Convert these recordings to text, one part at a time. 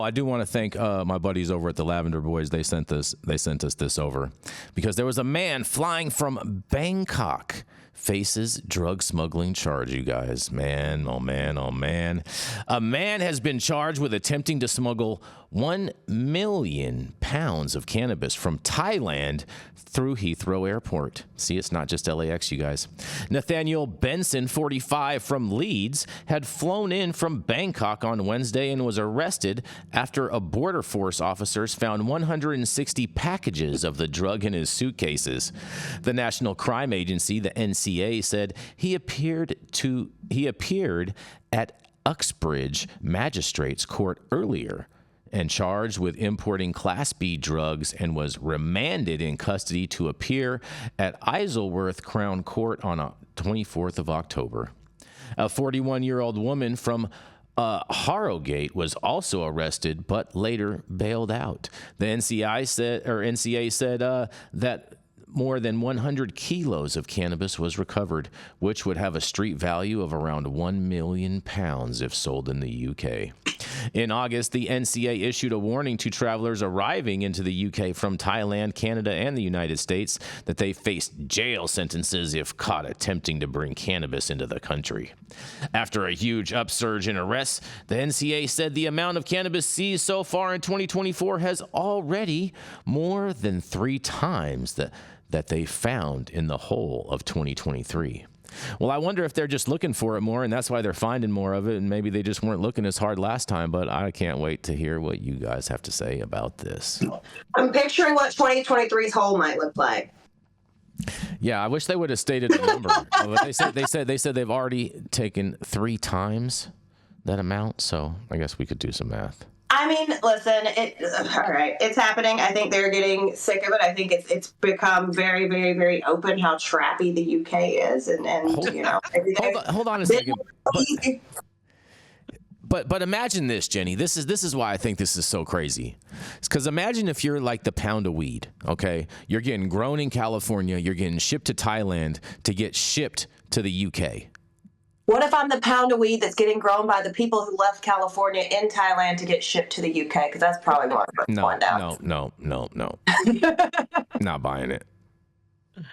I do want to thank my buddies over at the Lavender Boys. They sent us this over because there was a man flying from Bangkok faces drug smuggling charge, you guys. Man, oh man, oh man. A man has been charged with attempting to smuggle 1 million pounds of cannabis from Thailand through Heathrow Airport. See, it's not just LAX, you guys. Nathaniel Benson, 45, from Leeds, had flown in from Bangkok on Wednesday and was arrested after a border force officers found 160 packages of the drug in his suitcases. The National Crime Agency, the NCA, said he appeared at Uxbridge Magistrates Court earlier and charged with importing Class B drugs and was remanded in custody to appear at Isleworth Crown Court on 24th of October. A 41-year-old woman from Harrogate was also arrested, but later bailed out. The NCA said that more than 100 kilos of cannabis was recovered, which would have a street value of around 1 million pounds if sold in the UK. In August, the NCA issued a warning to travelers arriving into the UK from Thailand, Canada, and the United States that they faced jail sentences if caught attempting to bring cannabis into the country. After a huge upsurge in arrests, the NCA said the amount of cannabis seized so far in 2024 has already more than 3 times that they found in the whole of 2023. Well, I wonder if they're just looking for it more, and that's why they're finding more of it, and maybe they just weren't looking as hard last time, but I can't wait to hear what you guys have to say about this. I'm picturing what 2023's whole might look like. Yeah, I wish they would have stated a number. They said they've already taken 3 times that amount, so I guess we could do some math. I mean, listen, all right, it's happening. I think they're getting sick of it. I think it's become very, very, very open how trappy the UK is, and you know. Hold on a second. But imagine this, Jenny. This is why I think this is so crazy. It's because imagine if you're like the pound of weed, okay? You're getting grown in California. You're getting shipped to Thailand to get shipped to the UK. What if I'm the pound of weed that's getting grown by the people who left California in Thailand to get shipped to the UK? Because that's probably what I'm going down. No. Not buying it.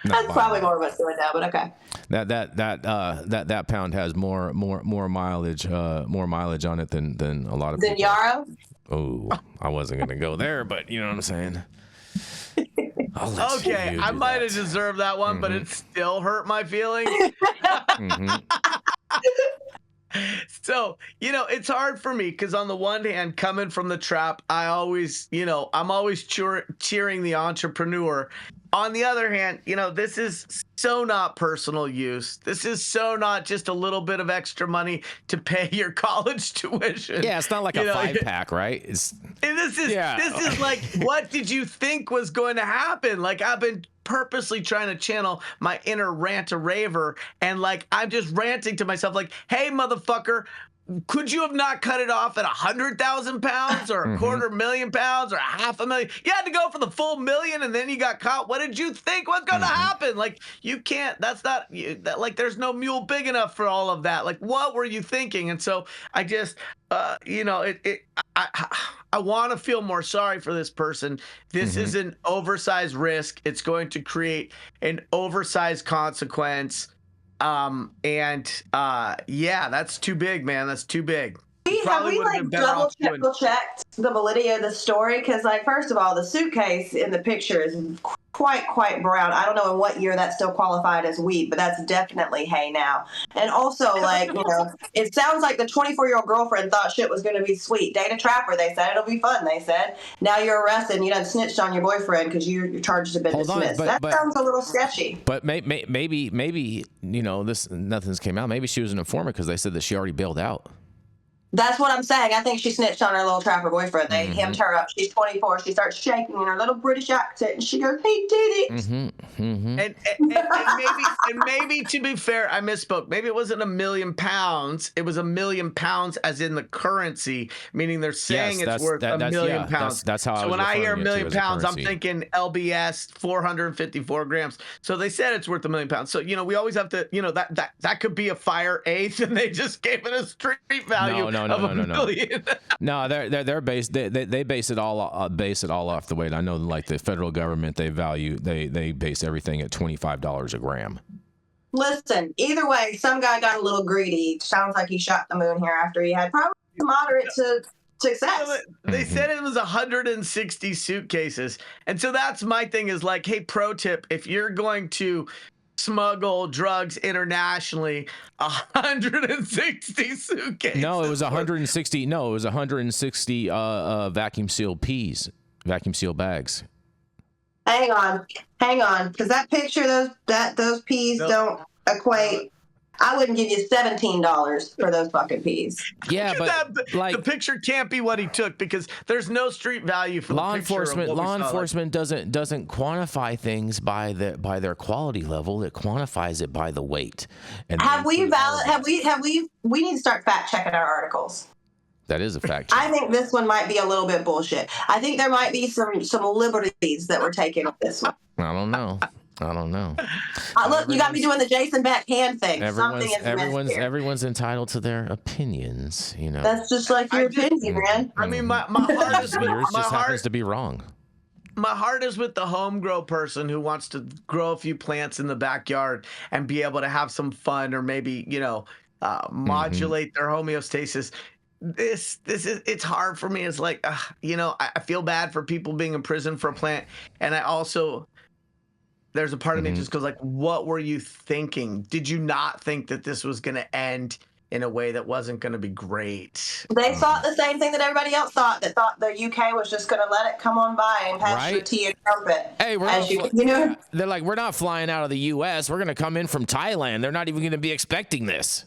That's probably more of what's going down, but okay. That pound has more mileage on it than a lot of people. Than Yarrow? Oh, I wasn't gonna go there, but you know what I'm saying. Okay, I might have deserved that one, but it still hurt my feelings. So, you know, it's hard for me because on the one hand, coming from the trap, I'm always cheering the entrepreneur. On the other hand, you know, this is so not personal use. This is so not just a little bit of extra money to pay your college tuition. Yeah, it's not like a 5-pack, right? This is like, what did you think was going to happen? Like, I've been purposely trying to channel my inner rant-a-raver, and like, I'm just ranting to myself like, hey, motherfucker, could you have not cut it off at 100,000 pounds or a $250,000 pounds or 500,000? You had to go for the full million and then you got caught. What did you think was going to happen? Like, you can't, like, there's no mule big enough for all of that. Like, what were you thinking? And so I just, I want to feel more sorry for this person. This is an oversized risk. It's going to create an oversized consequence. Yeah, that's too big, man. That's too big. Have we like double checked the validity of the story? Because, like, first of all, the suitcase in the picture is quite brown. I don't know in what year that's still qualified as weed, but that's definitely hay now. And also, like, you know, it sounds like the 24-year-old girlfriend thought shit was going to be sweet. Date a trapper, they said. It'll be fun, they said. Now you're arrested and you done snitched on your boyfriend because your charges have been dismissed. That sounds a little sketchy. But maybe, you know, nothing's came out. Maybe she was an informant because they said that she already bailed out. That's what I'm saying. I think she snitched on her little trapper boyfriend. They hemmed her up. She's 24. She starts shaking in her little British accent, and she goes, "He did it." And maybe to be fair, I misspoke. Maybe it wasn't 1 million pounds. It was 1 million pounds, as in the currency, meaning they're saying it's worth 1 million pounds. That's how. So when I hear 1 million pounds, I'm thinking LBS 454 grams. So they said it's worth 1 million pounds. So, you know, we always have to, you know, that could be a fire eighth, and they just gave it a street value. million. No, they're based. They base it all off the weight. I know, like the federal government, they base everything at $25 a gram. Listen, either way, some guy got a little greedy. Sounds like he shot the moon here after he had probably moderate to success. They said it was 160 suitcases. And so that's my thing is like, hey, pro tip, if you're going to smuggle drugs internationally, 160 suitcases. No, it was 160. No, it was 160 vacuum sealed bags. Hang on, because that picture, those peas don't equate. I wouldn't give you $17 for those fucking peas. Yeah, but the picture can't be what he took because there's no street value for law the enforcement. Law enforcement doesn't quantify things by their quality level. It quantifies it by the weight. And we need to start fact checking our articles. That is a fact check. I think this one might be a little bit bullshit. I think there might be some liberties that were taken with this one. I don't know. Look, you got me doing the Jason Beck hand thing. Everyone's entitled to their opinions. You know. That's just like your opinion, man. I mean, my heart is with yours. Just happens to be wrong. My heart is with the home grow person who wants to grow a few plants in the backyard and be able to have some fun, or maybe modulate their homeostasis. It's hard for me. It's like, I feel bad for people being in prison for a plant. And I also, there's a part of me just goes like, what were you thinking? Did you not think that this was going to end in a way that wasn't going to be great? They thought the same thing that everybody else thought, that thought the UK was just going to let it come on by and pass your tea and trumpet. Hey, they're like, we're not flying out of the US. We're going to come in from Thailand. They're not even going to be expecting this.